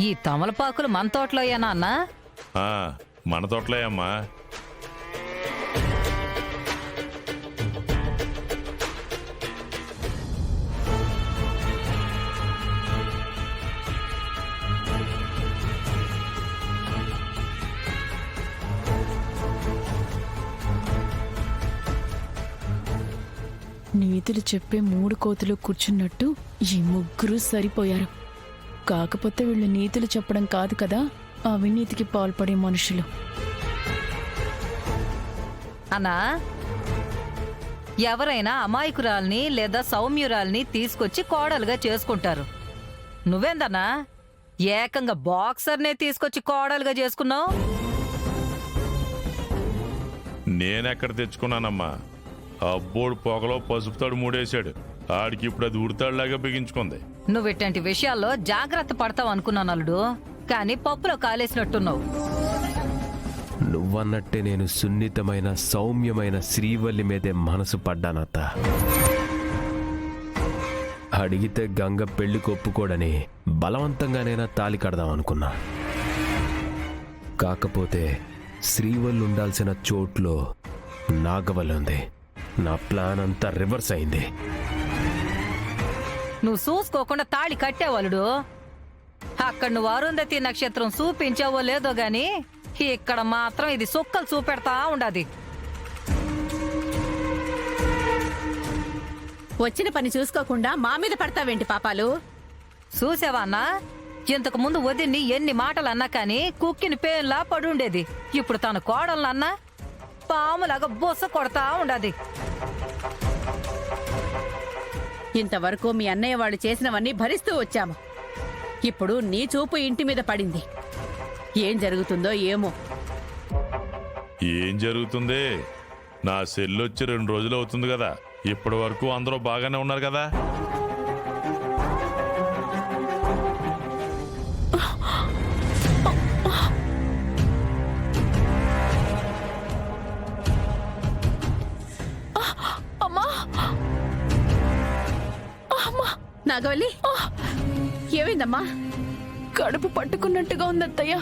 ఈ తమలపాకులు మన తోటలోయేనా అన్నా? మన తోటలే అమ్మా. నీతులు చెప్పే 3 కోతులు కూర్చున్నట్టు ఈ ముగ్గురు సరిపోయారు. కాకపోతే వీళ్ళు నీతులు చెప్పడం కాదు కదా, అవినీతికి పాల్పడే మనుషులు. అన్నా, ఎవరైనా అమాయకురాల్ని లేదా సౌమ్యురాల్ని తీసుకొచ్చి కోడలుగా చేసుకుంటారు. నువ్వేందన్నా ఏకంగా బాక్సర్నే తీసుకొచ్చి కోడలుగా చేసుకున్నావు? నేనెక్కడ తెచ్చుకున్నానమ్మా? అబ్బోడు పొగలో పసుపుతాడు మూడేశాడు. ఆడికి ఇప్పుడు అది ఉడతాడులాగా బిగించుకుంది. నువ్వు ఇట్లాంటి విషయాల్లో జాగ్రత్త పడతావు అనుకున్నాను అల్లుడు, కానీ పప్పులో కాలేసినట్టున్నావు. నువ్వన్నట్టే నేను సున్నితమైన సౌమ్యమైన శ్రీవల్లి మీదే మనసు పడ్డానత్త. అడిగితే గంగ పెళ్లి కొప్పుకోడని బలవంతంగానైనా తాలి కడదాం అనుకున్నా. కాకపోతే శ్రీవల్లి ఉండాల్సిన చోట్లో నాగవల్లి ఉంది. నా ప్లాన్ అంతా రివర్స్ అయింది. నువ్వు చూసుకోకుండా తాళి కట్టేవాళ్ళుడు. అక్కడ నువ్వు అరుంధతి నక్షత్రం చూపించావో లేదో గాని ఇక్కడ మాత్రం ఇది సుక్కలు చూపెడతా ఉండాది. వచ్చిన పని చూసుకోకుండా మా మీద పడతావేంటి పాపాలు? చూసావా అన్నా, ఇంతకు ముందు వదిన్ని ఎన్ని మాటలు అన్నా కానీ కుక్కిని పేన్లా పడుండేది. ఇప్పుడు తన కోడలన్నా పాములాగా బొస్స కొడతా ఉండాది. ఇంతవరకు మీ అన్నయ్య వాళ్ళు చేసినవన్నీ భరిస్తూ వచ్చాము. ఇప్పుడు నీ చూపు ఇంటి మీద పడింది. ఏం జరుగుతుందో ఏమో. ఏం జరుగుతుంది? నా సెల్లొచ్చి 2 రోజులు అవుతుంది కదా. ఇప్పటి వరకు అందరూ బాగానే ఉన్నారు కదా. నాగవల్లి, ఏమైందమ్మా? కడుపు పట్టుకున్నట్టుగా ఉందత్తయ్య.